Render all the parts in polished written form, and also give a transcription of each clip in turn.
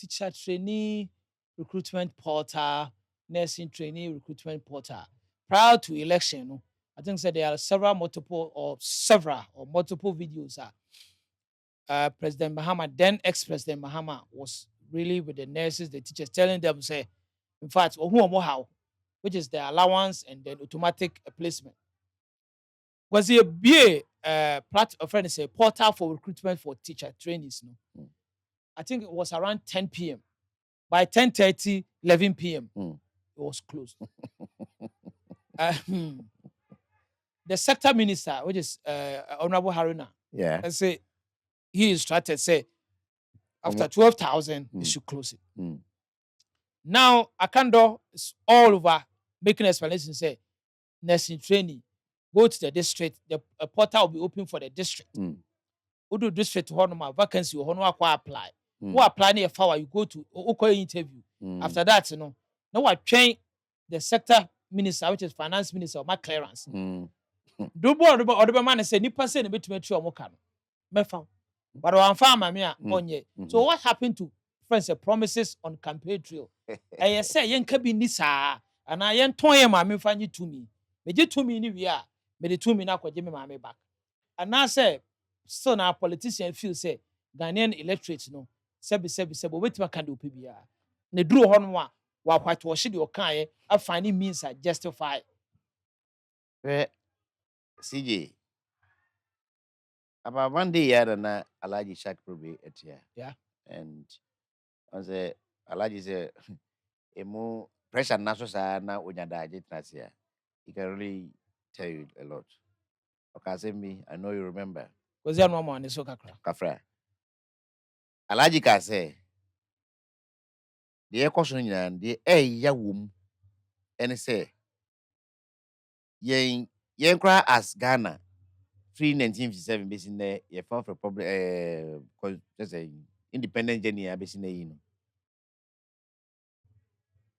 teacher trainee recruitment portal, nursing trainee recruitment portal. Prior to election, I think that there are multiple videos. President Mahama, then ex-President Mahama, was really with the nurses, the teachers, telling them, say, in fact, how, which is the allowance and then automatic placement. Was a BA friend say portal for recruitment for teacher trainees. No? I think it was around 10 p.m. By 10:30, 11 p.m., it was closed. The sector minister, which is Honorable Haruna, Yeah. say he instructed, say, after 12,000, they should close it. Now, Akando is all over making explanation, say, nursing training, go to the district, the portal will be open for the district. Who do district to vacancy or apply. Who apply near file, you go to interview. After that, now I train the sector minister, which is finance minister, or my clearance. Do board or the man say, Nipa say, bit to make sure me found. But I'm farmer me onye. So what happened to friends promises on campaign trail? I say yen can be nisa and I yen toy mammy find you to me. Me get to me in the me the 2 minutes Jimmy mammy back. And now say so now politician feel say Ghanaian electorate no sebi wait ma can do PBR. Ne drew honwa while white wash your kind I find it means I justify. CJ. About one day, I had a Alaji Shak Probe at here. Yeah. And I say, Alaji say, a more pressure naso na unya daje trasia. He can really tell you a lot. Okay, say me, I know you remember. Was there no more on so Kafra. Alaji ka say, the question and the ya womb, and say, yen kra as Ghana. Free 1957 based in there, you found for public just a independent journey based in there.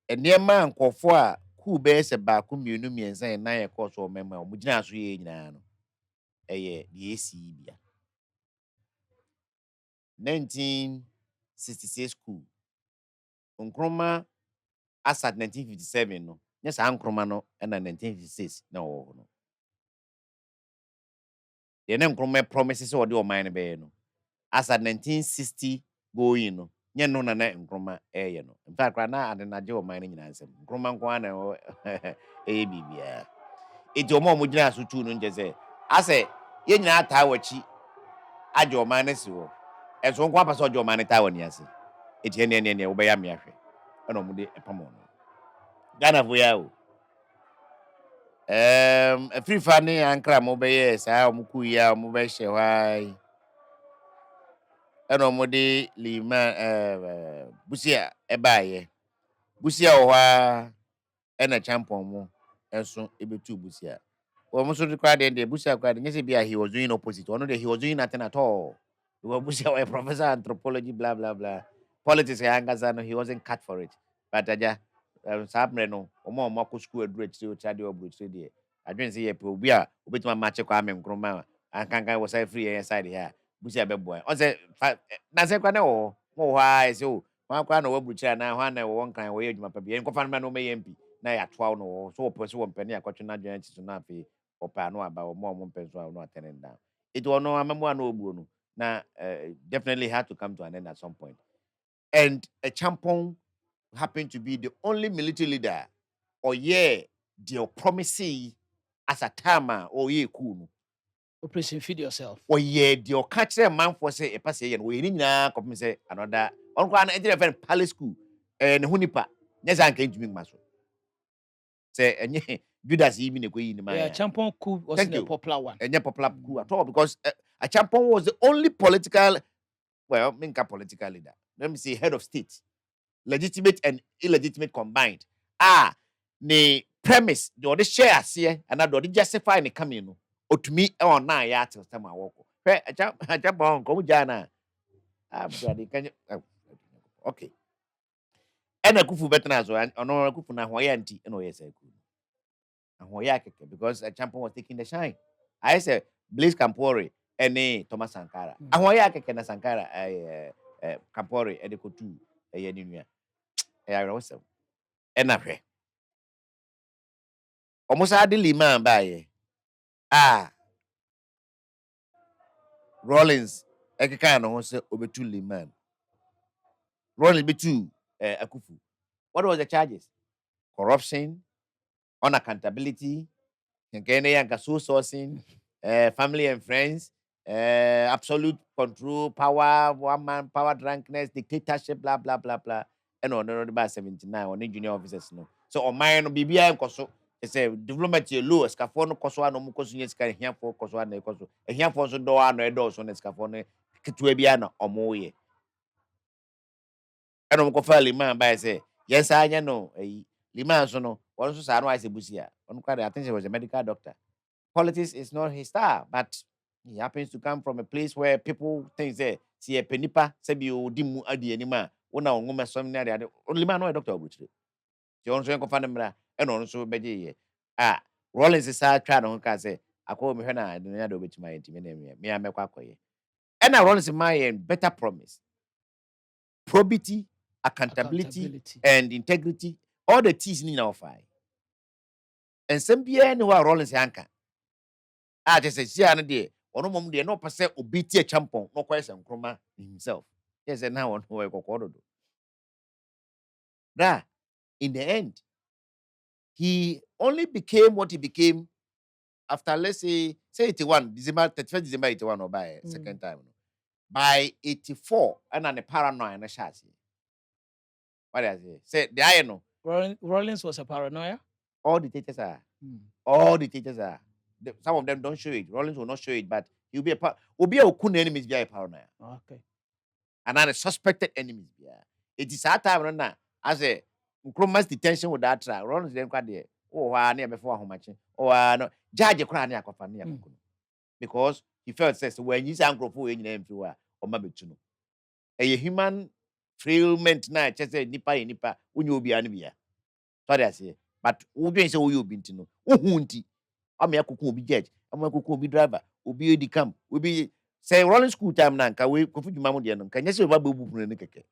And near man call for who bears a back whom you knew me and say 9 course or member, which now see no. The AC 1966 school. Unkroma as at 1957 no. Yes, Unkroma no and 1956 no. The name Kroma promises or do mine be no. As at 1960 going no. Nye no na Nkrumah no. In fact, right now I didn't do my answer. Nkrumah kwana bibia. Iti omo mo gina so tu no nje say. Ase ye nyina taa wachi ajo man si wo. Enso nkwa pa so ajo man taa wani ase. Iti ene wo be ya me ahwe. Ana mo de epamo no. Ghana fo ya o. Free fani ankra mo be ye sa mo ku ya mo be hye hwai. Ana mo de lima busia ebaye. Busia o hwa ena champon mo enso ebetu busia. Well, most of the crowd and the busia crowd, he was doing opposite. One day he was doing nothing at all. He was busia a professor anthropology, blah blah blah. Politics, he wasn't cut for it. But Sabreno, or more Marco school at Bridge to Chadio Bridge. I didn't see a probia, with my match of Kwame Nkrumah. And Kanka was a free inside here. Busia boy. I said, Nasequano, why so? One kind of butcher now, one kind of way, my baby, and Kofan man, may MP. Na ya 12 no so person one penny akwatuna joint to na fi opa no aba mo penso no attending down. It was no amemo no obu no na definitely had to come to an end at some point. And a champon happened to be the only military leader or the promisee as a timer or cool. Operation Feed Yourself. Or the catch a man for say a passage and we need na say another on one palace school and hunipa. Yes, I came to me muscle. Say Judas even a queen in my champon coup wasn't a popular one. And popular coup at all because a champon was the only political, well, minka political leader. Let me say head of state, legitimate and illegitimate combined. The premise, the other share here, and I don't justify the coming or to me or now ya till time I walk. A champon, come jana. Okay. And a kufu better as well, or no kufu na hoyanti, and yes, I could. And because a champion was taking the shine. I said Blaise Campore and Thomas Sankara. And Hoyake na Sankara Campore and the Kotu ɛyɛ ne nua ɛyɛ awerɛwosɛm ɛna hwɛ ɔmo saa de Liman baayɛ Rollins ɛkeka ne ho sɛ obetu Liman Rollins betu Akufu. What was the charges? Corruption, unaccountability, soul sourcing, family and friends, absolute control, power, one man, power drunkenness, dictatorship, blah, blah, blah, blah. And on about 79, on junior officers. No. So on mine, BBI and Koso, it's a development low, Scafone, Kosoa, no Mukosian Sky, here for Kosoa, and Koso, and here for Doa, no doors on the Scafone, Kituabiana, or Moye. And I'm going Liman by say, yes, I know. Liman, so no, also Sanwa Busia. I think he was a medical doctor. Politics is not his style, but he happens to come from a place where people think, say, see a penipa, sabi o dimu adi anima, una ngoma somna de Liman no doctor obutire. Ti on so enko fa nemra, e no so beje ye. Rollins is a try no ka say, akọ me hwe na de na do betima yentime na me amekwa akoye. And now Rollins my better promise. Probity, accountability, and integrity, all the T's in our fire. And some bien who are Rollins Yanka. Just say, yeah, no mom, they no percent obiti a champon, no question chroma himself. Yes, and now on who I do. That in the end, he only became what he became after, let's say 81, December 31st December 81 or by second time. By 84, and on a paranoia and a chassis. What does he say? The iron. Rollins was a paranoia. All the teachers are. All the teachers are. Some of them don't show it. Rollins will not show it, but he'll be a okun enemies via paranoia. Okay. And then a suspected enemies via. It is our time now. As a mass detention with that trial. Rollins then quite there. Oh, near before how much? Oh, no. Judge a crown because he felt says when you say uncle for any name to or maybe to know. A human frailment na just say nipa when you be anibia. Sorry, I say. But who do you say you been to know? Who I'm a cook be judge. I'm a cook be driver. Will be a decam. Will be say rolling school time now. Can we confuse Mamudian? Can you say about Bubu Neke?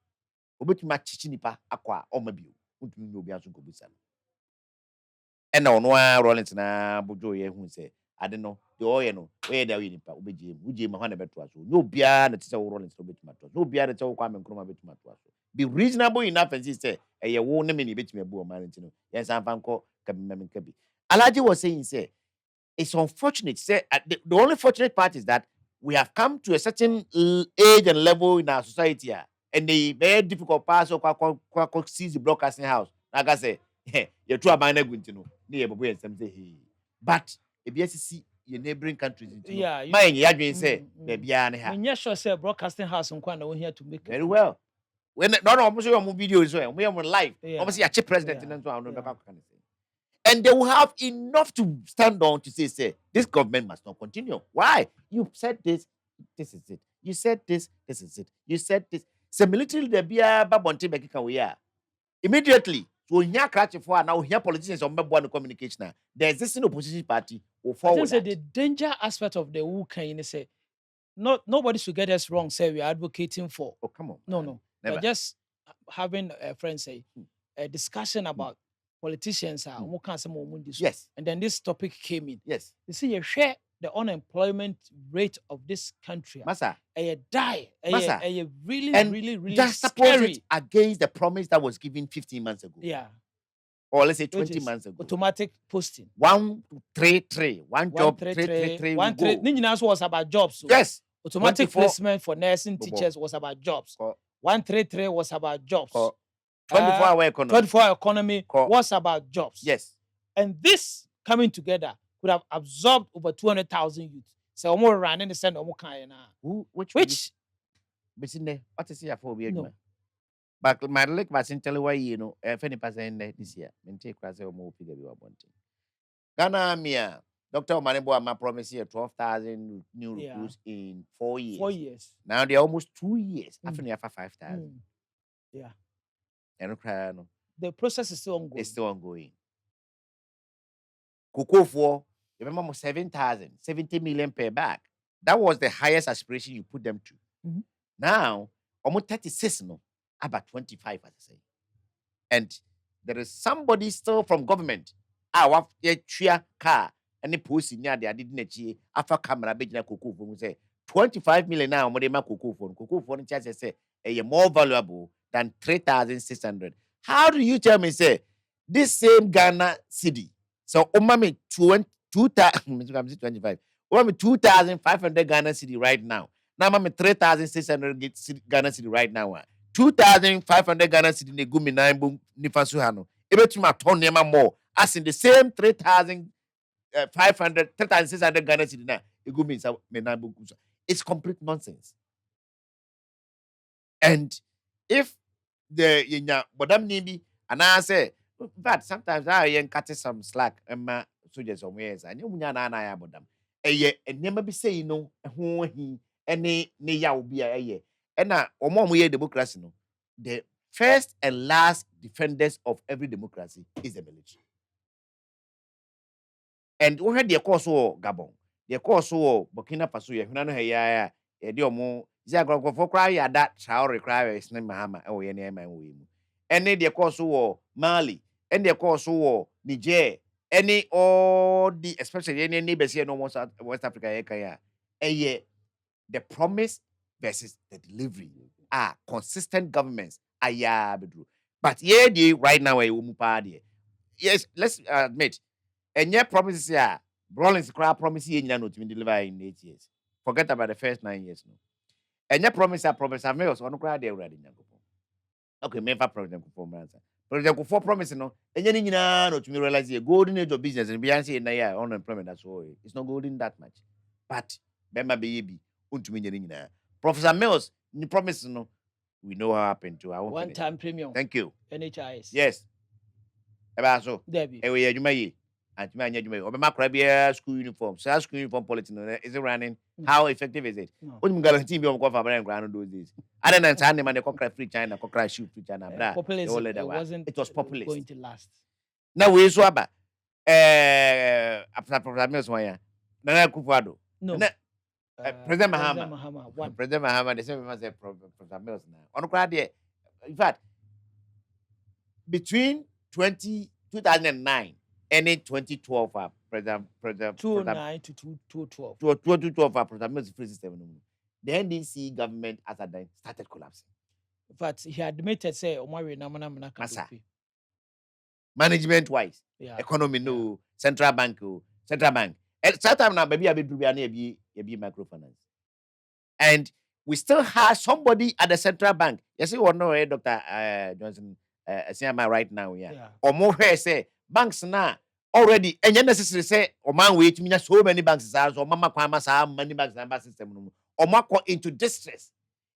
Obit match chinipa aqua or maybe. Who do you be as go be some? And no Rollins na Bujo who say, I don't know, the oil where they will be Jim, who Jim Mahana Betuaso. No beer that is a Rollins to bit matter. No beer that all come and come a bit matter. Be reasonable enough and say, a won't many bit me a boom, Marintino. Yes, I'm Fanco, Cabin Cabby. Alaji was saying, say, it's unfortunate. Say, the only fortunate part is that we have come to a certain age and level in our society, and the very difficult part of seize the broadcasting house. Like I say, you're too abandoned going to know. But if you see your neighboring countries, yeah, my you say, maybe I'm not sure say broadcasting house on Kwana here to make very well. When no, almost your videos, we are live. Obviously, a chief president and so on. And they will have enough to stand on to say, this government must not continue. Why? You said this is it. You said this is it. You said this. So military the beer babonte bekika we are. Immediately, so here catch for now here politicians on the communication. The existing opposition party will forward. I think the danger aspect of the who can you say nobody should get us wrong, say we are advocating for. Oh, come on. No. We're just having a friend say a discussion about politicians are yes. And then this topic came in. Yes. You see, you share the unemployment rate of this country. Massa. You die. You really just scary. It against the promise that was given 15 months ago. Yeah. Or let's say 20 months ago. Automatic posting. 133. One job, 333. 133 was about jobs. So yes. Automatic placement for nursing teachers was about jobs. 133 was about jobs. 24-hour economy. 24-hour economy was about jobs. Yes. And this coming together could have absorbed over 200,000 youth. So more running the send which what is here for no. But my leg was in tell why if any person this year and take class more figure you are wanting. Ghana Mia, Dr. Manebo, I promise you 12,000 new recruits in 4 years. 4 years. Now they're almost 2 years after 5,000. Yeah. And the process is still ongoing. It's still ongoing. Cocoa for remember 7,000, 70 million per bag. That was the highest aspiration you put them to. Now, almost 36 no. about 25, as I say. And there is somebody still from government. Our car and the pussy near the adidinachi, Alpha camera, big cuckoo phone say 25 million now, Modema cuckoo phone charges say a more valuable than 3,600. How do you tell me, say, this same Ghana city? So, Omami 25. Omami 2,500 Ghana city right now. Now, Mami 3,600 Ghana city right now. 2,500 Ghana city ne gumi na mbu nifa so ha no ebetuma aton nema more as in the same 3,500 3,600 Ghana city na egumi nsa me na mbu so. It's complete nonsense. And if the yenya bodam ni bi ana say but sometimes I yen cut some slack emma soldiers somewhere esa anya munya na ya bodam eye enema bi say no ho hi ene ne ya obi a eye na omo ye democracy no, the first and last defenders of every democracy is the military. And we had the course of Gabon, the course of Burkina Faso, you know, ya omo Zagro cry ya that shall require his name Mahama or any man. And then the course of Mali, and the course of Niger, any all the especially any neighbors here no West Africa, the promise versus the delivery are consistent governments. But right now, yes, let's admit, and yet promises here, Rollins crowd promise you to deliver in 8 years. Forget about the first 9 years. No. And yet promise I made us on crowd they already. Okay, maybe President Kufuor. President Kufuor promise no, and you know to me realize the golden age of business and Beyonce and yeah, unemployment that's all. It's not golden that much. But Bema baby, Professor Mills, you promise no. We know what happened to our one-time premium. Thank you. NHIS. Yes. Ebaso. Debbie. Ewe Jumayi. And Jumayi Jumayi. Obama Krabia school uniform. So school uniform policy is it running? How effective is it? What you guarantee me on cover and ground those days? I don't understand them and they free China, cockra shoot free China. It was populist. Going to last. Now we swaba. After Professor Mills one year. Nana Kufuor. No. President Mahama. President Mahama, the same as Professor Mills now. On crowd, in fact, between 2009 and 2012, President 2009 to 2012. 2012, President Mills free system. The NDC government as a then started collapsing. In fact, he admitted, say, management wise, economy no, central bank. At that time now, baby, I be microfinance. And we still have somebody at the central bank. You see, what no, Dr. Johnson, CMI right now, yeah. Or more say banks now already, and you necessarily say, or man, wait, me so many banks, or mama, kwama, many banks and system, or more into distress.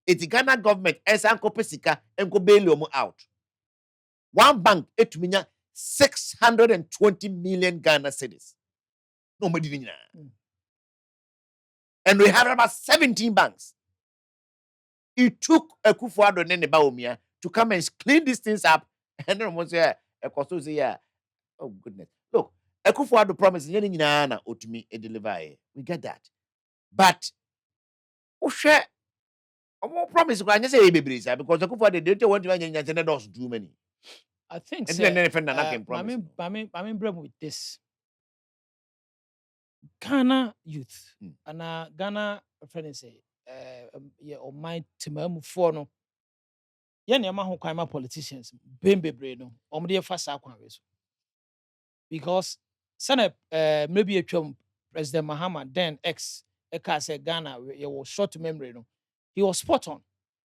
It's the Ghana government, as Uncle Pesika, and go bail out. One bank, it means 620 million Ghana cedis. Nobody didn't. And we had about 17 banks. It took a Kufuor and Baumia to come and clean these things up. And then was a cost say, oh goodness. Look, a Kufuor promised to me a deliver. We get that. But share promise because the Kufuor they don't want to do many. I think so. I mean, with this. Ghana youth and Ghana friend say or my team for no yeah near ho kwan politicians bebre no omde fast akwan so because sana maybe a President Mahama then ex eka say Ghana you was short memory no he was spot on.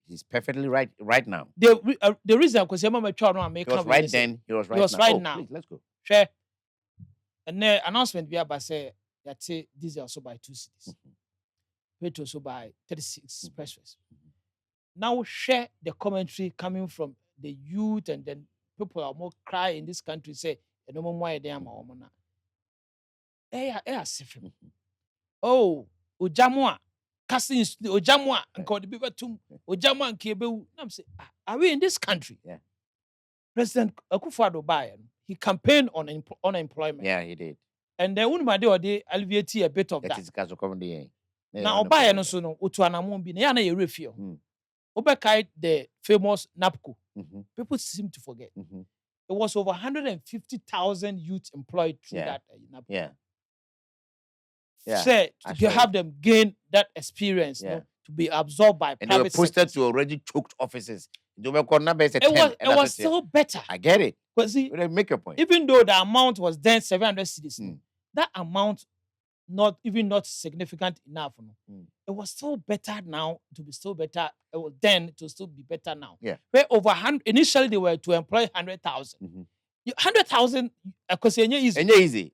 He's perfectly right now. The reason because Mama Chwa no make he was right then, he was right now. Please, let's go. Sure. And the announcement we have say that say diesel also by 2 cities. Petrol also by 36 pesos. Now share the commentary coming from the youth and then people are more cry in this country say no more why they am omona. Oh, Ojamwa, casting Ojamwa and called the beaver tomb, Ojamwa and Kebu. I'm saying, are we in this country? Yeah. President Akufo-Addo Bayen, he campaigned on unemployment. Yeah, he did. And then when they alleviate a bit of that. Now Obaye no so no utuanamon bi na ya na ye refio. Obekai, the famous NAPCO. Mm-hmm. People seem to forget. Mm-hmm. It was over 150,000 youth employed through that NAPCO. Yeah. Say, to have them gain that experience, to be absorbed by and private they were posted sectors. to already choked offices. It was still better. I get it. Because make your point. Even though the amount was then 700 cedis, that amount not significant enough. It was still better now to be still better. It was then to still be better now. Yeah. Where over 100, initially they were to employ 100,000. 100,000 because easy.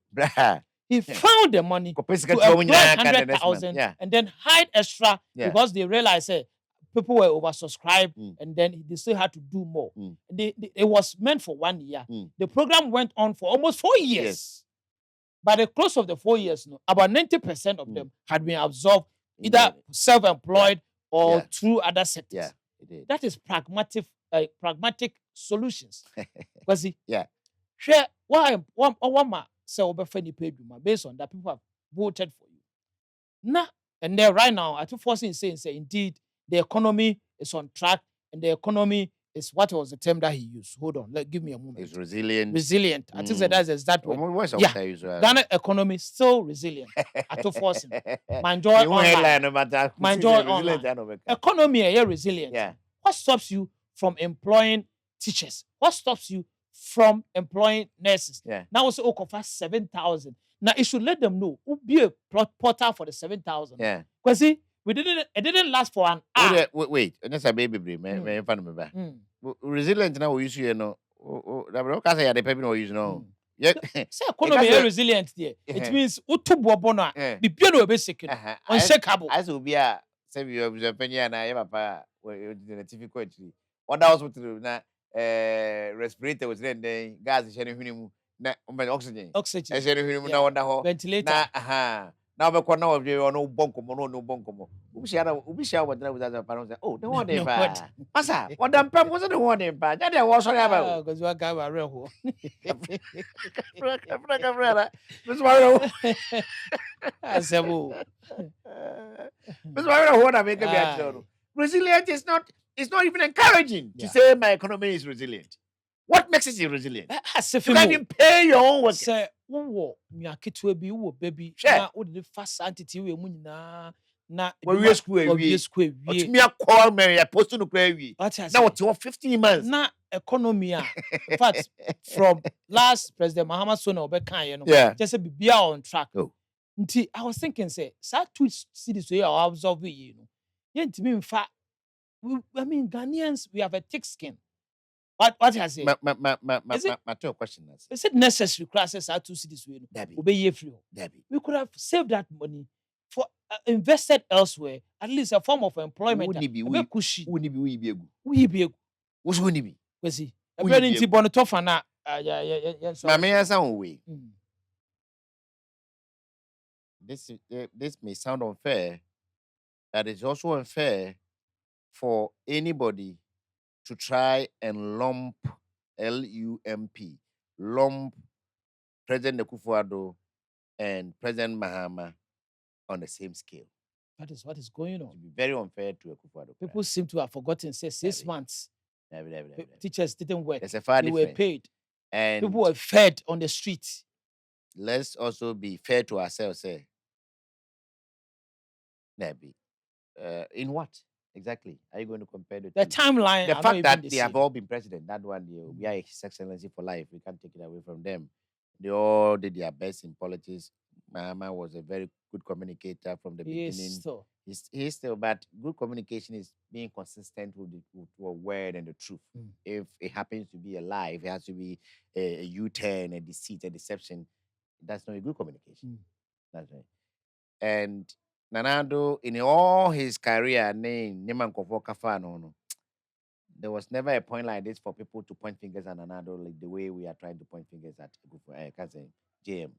He found the money to employ 100,000 and then hide extra because they realized people were oversubscribed and then they still had to do more. It was meant for 1 year. The program went on for almost 4 years. Yes. By the close of the 4 years, about 90% of them had been absorbed, either self-employed or through other sectors. Yeah, it did. That is pragmatic solutions. Because based on that, people have voted for you. Now, and then right now, I think Forcing is saying, indeed, the economy is on track, and the economy is what was the term that he used. Hold on, give me a moment. It's resilient. Resilient. I think that's exactly what. Ghana economy still resilient. I told Forcing. Manjoy online. Manjoy online. Economy resilient. Yeah. What stops you from employing teachers? What stops you from employing nurses? Yeah. Now also offer 7,000. Now it should let them know who be a portal for the 7,000. Yeah. Because see, it didn't last for an hour. Wait. And that's a baby brain. Resilient now we use you know. Say the people no use no. Yeah. Say economy is resilient there. It means utubobona be no be second. Unshakable. As will be a save you opinion na papa the TV actually. What that was with na respirator was then gas is sharing na oxygen. Oxygen. Ventilator. Now we now we no bonkomo. Ubisha what that was parents say, oh, the one day pa. Masa, what them pam was the one day pa. That was sorry about. Because you guy were real. This one. Asebu. This one what I make a resilient is not even encouraging to say my economy is resilient. What makes it resilient? You can't even pay your own work. Say, baby. Na the fast entity we na we school we. Me call me post no cry we. Now what 15 months. Na economy in fact from last President Muhammad Sona Obekan just say be on track. I was thinking say two cities we are observe we in fact I mean Ghanaians we have a thick skin. What has it? My question is it necessary classes are 2 cities we obey free? We could have saved that money for invested elsewhere, at least a form of employment. Wouldn't be this may sound unfair, but it's also unfair for anybody to try and lump lump President Akufo-Addo and President Mahama on the same scale. That is what is going on. To be very unfair to Akufo-Addo. People seem to have forgotten. Say 6 months. Teachers didn't work. There's a far they difference. Were paid. And people were fed on the street. Let's also be fair to ourselves. In what? Exactly. Are you going to compare the timeline? The fact that they have all been president, that one, we are His Excellency for life. We can't take it away from them. They all did their best in politics. Mahama was a very good communicator from the beginning. He is still, but good communication is being consistent with a word and the truth. If it happens to be a lie, if it has to be a U-turn, a deceit, a deception, that's not a good communication. That's right. And Nanado, in all his career, there was never a point like this for people to point fingers at Nanado like the way we are trying to point fingers at JM.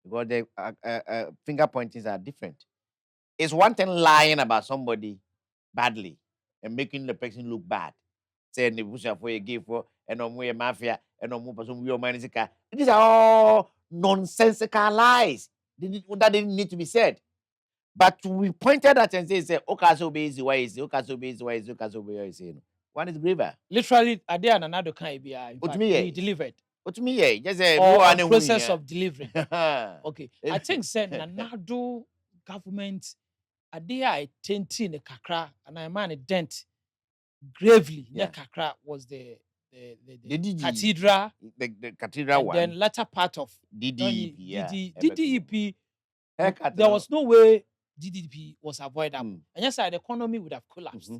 Because the finger pointings are different. It's one thing lying about somebody badly and making the person look bad. Saying the bush for a gift for and no mafia and no person we are. These are all nonsensical lies. That didn't need to be said. But we pointed at and say, okay, so busy, why is it? Okay, so busy, why is it? Okay, so busy, why is it? One is braver. Literally, I did another kind of in fact, we delivered. What to me, yeah, just a process of delivery. Okay, I think said Nanado government, a day I tend in the kakra, and I man a dent gravely. Yeah, kakra was the cathedral, the cathedral and one. then latter part of DDEP, yeah, DDEP. There was no way DDP was avoidable, and yes, the economy would have collapsed.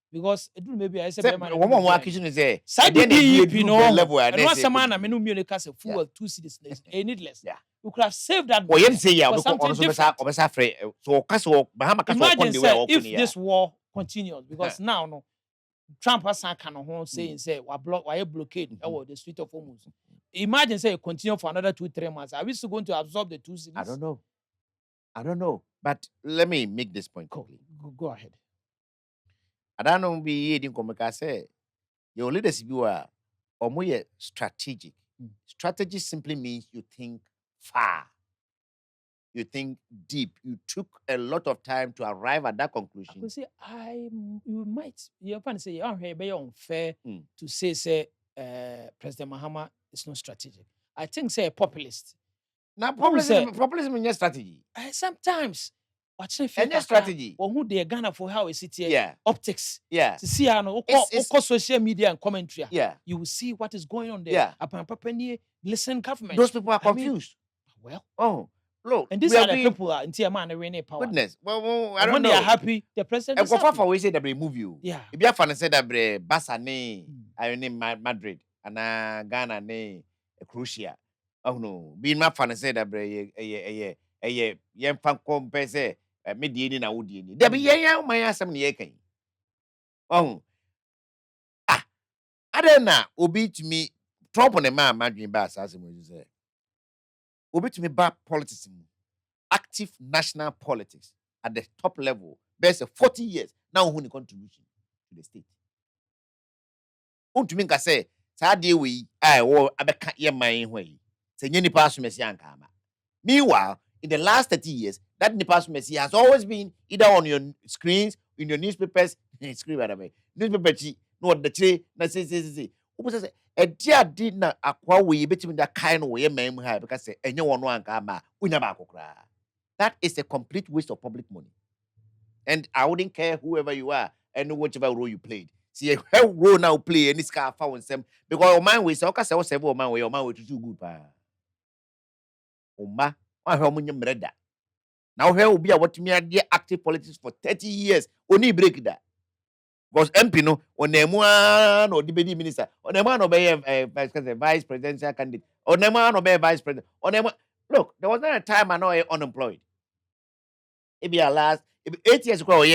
Because it maybe I said, one more question is there. Side DDP, no level, and once a man, I mean, no cast a fuel 2 cities, needless. Yeah, you could have saved that. Well, you say, yeah, something different. So, imagine if this war continues, because now, no, Trump has some kind of saying, say, why blockade the Strait of Hormuz. Imagine, say, continue for another 2-3 months. Are we still going to absorb the 2 cities? I don't know. But let me make this point. Go ahead. I don't know. Be in Komeka say your leadership you are or more strategic. Strategy simply means you think far. You think deep. You took a lot of time to arrive at that conclusion. I could say you might. You're going to say you're very unfair to say President Mahama is not strategic. I think say a populist. Now populism is strategy. Sometimes. And strategy. Or who they Ghana for how is it here? Yeah. Optics. Yeah. To see how social media and commentary. Yeah. You will see what is going on there. Yeah. Listen, government. Those people are confused. Look. And these are the people are in Tiaman and power. Goodness. Well, I don't when know. They are happy, the president is happy. For we say that they move you. Yeah. If you have said that Basane, I name Madrid, and Ghana, Crucia. Oh no. Being my fan said that fan compese. Mediani na Woodiani. There be my assam yekin. Oh, I don't know. Obi to me, Trump on a man, Madrid Bass, as you say. Obi to me, bad politics, active national politics at the top level. There's 40 years now. Who contribution to the state? To me, I say, Saturday we I can't hear my way. Say, any pass me meanwhile, in the last 30 years, that Nipas Messi has always been either on your screens, in your newspapers, screen right away. Newspaper, no, the tree, na say. A dear did not acquire we between that kind of way, ma'am, because anyone one kama, that is a complete waste of public money. And I wouldn't care whoever you are and whichever role you played. See, a role now play any scar found some because your man was okay, so several man way, your man to do good. Oma. Now here will be a what me active politics for 30 years. Only break that. Because MP no on one or deputy minister, on a man obey vice presidential candidate, on a man obey vice president, on a look, there was not a time I know unemployed. It be a last 8 years ago,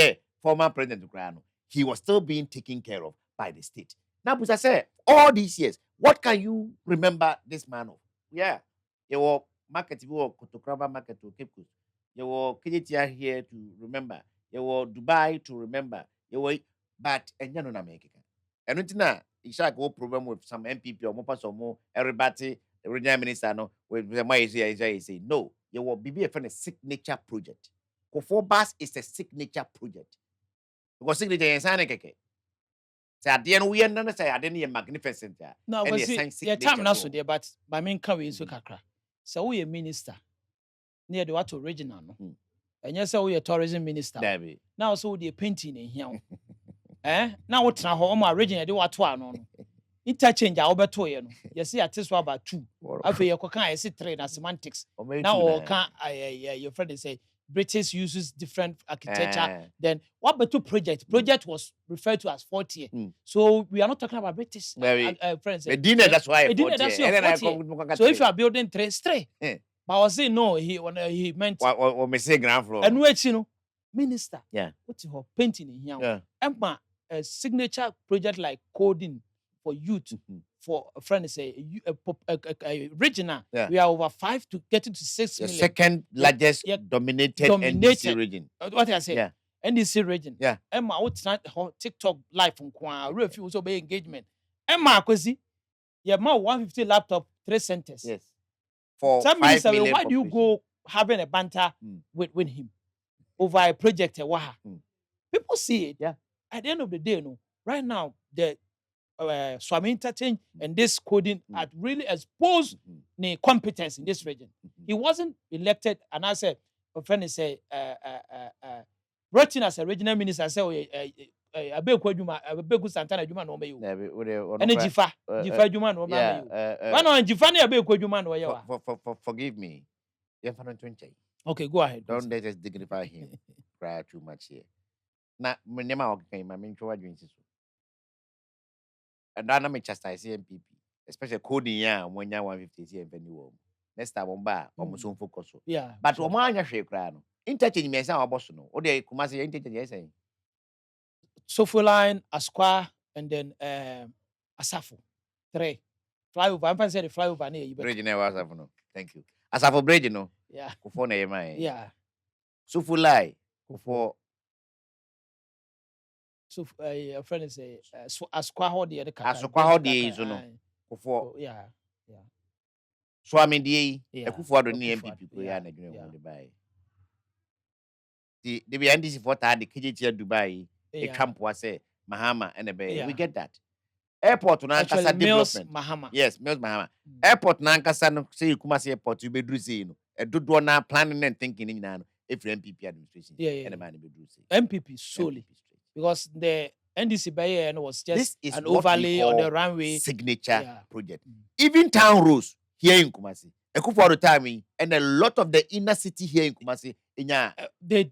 former president Ukraino. He was still being taken care of by the state. Now, Busa say, all these years, what can you remember this man of? Yeah, you were market, you were Kotokraba market to Cape Coast. You were Kijitia here to remember. You were Dubai to remember. You were, but and you know America. And until now, you shall go problem with some MPP or more or more everybody, the regional minister no with the my say no. You will be a friend a signature project. Kofobas is a signature project. Because signature is an keke. Say at the end we are say I didn't magnificent. No, but see, time now so there, but by main can we so kakra. So we a minister near the what original no. And yes, we a tourism minister. Now so we painting in here. Now what na ho my original de what no. Interchange a obeto ye no. You see at this about 2. After you can I see 3 na semantics. Now or can your friend say British uses different architecture. Then what better project? Project was referred to as 40. So we are not talking about British friends. That's why. So if you are building 3, it's 3. But I was saying no, he meant what me say ground floor. And wait, you know, minister. Yeah. What's your painting in here? Yeah. And a signature project like coding for youth. For a friend say a regional, we are over 5 to getting to 6 million. The second largest dominated NDC region. What I say? Yeah. NDC region. Yeah. Emma, what's not TikTok live from Kwan, refuse obey engagement. Emma, Kwesi, yeah, ma 150 laptop, 3 centers. Yes. For some 5 million. Why do you go having a banter with him? over a project people see it. Yeah. At the end of the day, right now the Swami Interchange and this coding had really exposed the competence in this region. He wasn't elected, and I said, my friend is brought in as a regional minister. I said, Abeku Santana Juma no meyu. And Jifa Juma no meyu. Why not Jifa ne Abeku Juma no meyu? Forgive me. Okay, go ahead. Don't let us dignify him. Cry too much here. Na mnyama okay, my main chowa dreams. And now I'm chastise MPP, especially coding when you're 150 CM. Next time on bar, almost on focus. Yeah. But Omanya Shakran, interchange me as our boss, or they Kumasi interchange. Sofoline, Asqua, and then Asafo. 3. Flyover. I'm saying the flyover near you. Bridge never Asafo. Thank you. Asafo Bridge, no. Yeah. Kufone my. Yeah. Sofulai. Kufo. So a friend is Asqua Hodi at the car. Asqua Hodi is no. Kufo. Yeah. So I mean, the Kufo don't need MPP. The NDC for the KGT Dubai, a camp was say Mahama and a bay. We get that. Airport Nankasa development. Mahama. Yes, Mills Mahama. Airport Nankasa say Kumasi Airport, you be dressing. A Dudwana planning and thinking in an if MPP administration. And a man be MPP solely. Because the NDC Bayer was just an overlay on the runway signature project. Even town roads here in Kumasi. For the time, and a lot of the inner city here in Kumasi, they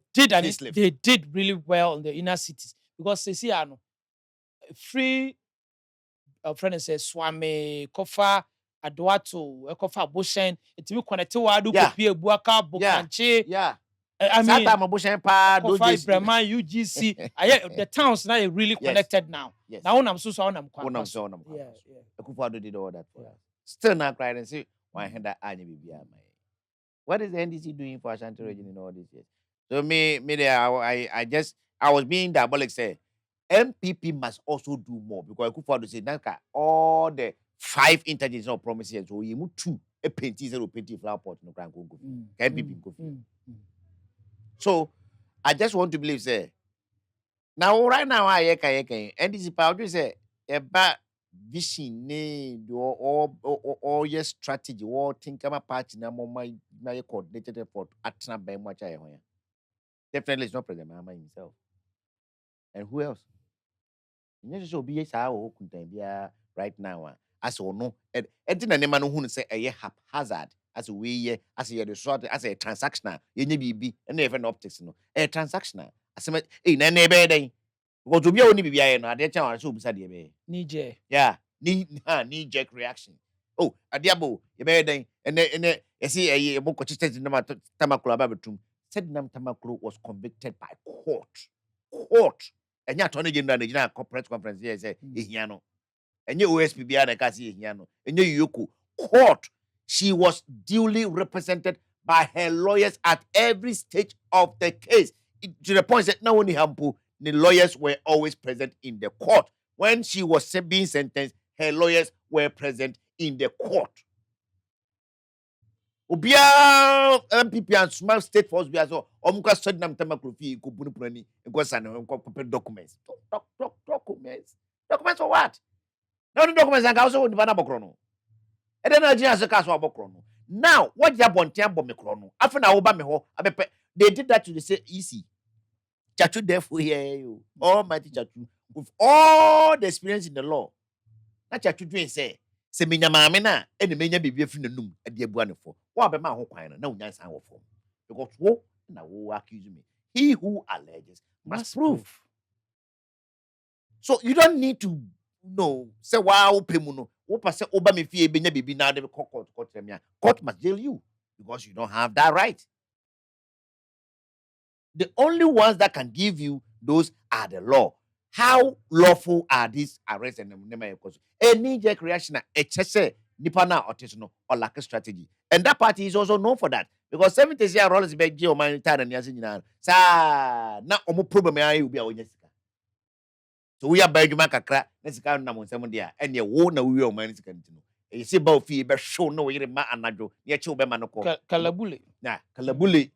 did really well in the inner cities because they see free friend says Swami Kofa Adwato Kofa Bushen it will connect to Adu Kopie Buaka Bukanche. I mean Kofa Breman UGC the towns now are really connected now. Yes. Now I'm so Akufo-Addo did all that for us. Still not crying and say why hand that what is the NDC doing for Ashanti region in all these years? So I was being diabolic say MPP must also do more because Akufo-Addo said all the 5 intelligence or promises so you move 2 a painting 0 painting flower pot no can go MPP go. So I just want to believe say now right now I NDC power say about vision or your strategy or think about party na my coordinated effort at definitely it's not President Mahama himself. And who else? Right now as or no and no who say a haphazard as we as a resort as a transactional be and even optics no a transactional as a because to be only be I did chance so beside the knee knee-jerk reaction. Oh, a diabo, you better and then you see a book consistent in Tamakula Babatum. Said Nam Tamakulu was convicted by court. And yet Tony General corporate conference here say Ihiano. And your OSPB and Kasi Ihiano. And your Yuku court. She was duly represented by her lawyers at every stage of the case. To the point that not only Hampu, the lawyers were always present in the court. When she was being sentenced, her lawyers were present in the court. Ubia MPP and small state force be as well. Omuka study nam tamakrufi kubunupuni because and documents. Documents for what? No documents and also in Vanabokrono. And then Nigeria has a castle Bokrono. Now, what you want to bomb after now, they did that to the say easy. Chachu therefore hear you. Almighty Chachu. With all the experience in the law. Not Chachu doing say minya mamena and the menya be free the noom at the abuano for. What about my whole kind of no nice hour for? Because who now will accuse me? He who alleges must prove. So you don't need to know say wow pemuno. What say oba me fie benya bibi na de court must jail you because you don't have that right. The only ones that can give you those are the law. How lawful are these arrests and a knee-jerk reaction, a chese, nipana or or lack of strategy. And that party is also known for that. Because 70 years rollers beg Geo Manitan and Yasin. Sa na omo problem I will be our Jessica. So we are Belgiumaka crack, let's count number 7 there, and you won't know we are managing to continue. You see about fee, but show no way ma anado, near Chobemano Kalabuli. Nah, Kalabuli.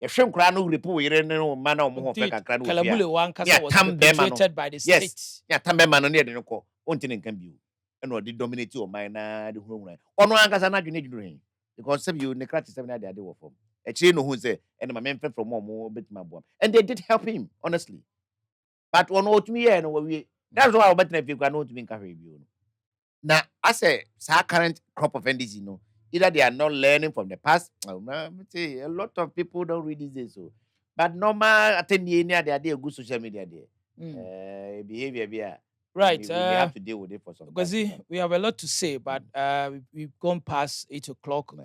Yɛhwɛ nkora no repo yere ne no ma na ɔmo ho fɛ Indeed, kakra no wɔ fie Kalabule a. Wankasa was tam bɛrima no. repatriated by the Yes. state. Ne atam bɛrima no ne yɛde no kɔ. Ɔnte ne nka bio. Ɛna ɔde dominate ɔman na de hunahuna. Ɔno ankasa na adwene dwene he. Because sɛ bio ne kra te sɛ na ade wɔ fam. Akyire no hu sɛ ɛna ma memfɛ from ɔmo betuma aboam. And they did help him, honestly. But ɔno otumi yɛ no wɔwie. That's why ɔbɛtena fie kwa no otumi nka hwɛ bio no. Now, as a current crop of NDC, either they are not learning from the past. A lot of people don't read these days. So, but normal attending they are good social media there. Behavior, yeah. Right. We may have to deal with it for some time. Because we have a lot to say, but we've gone past 8 o'clock.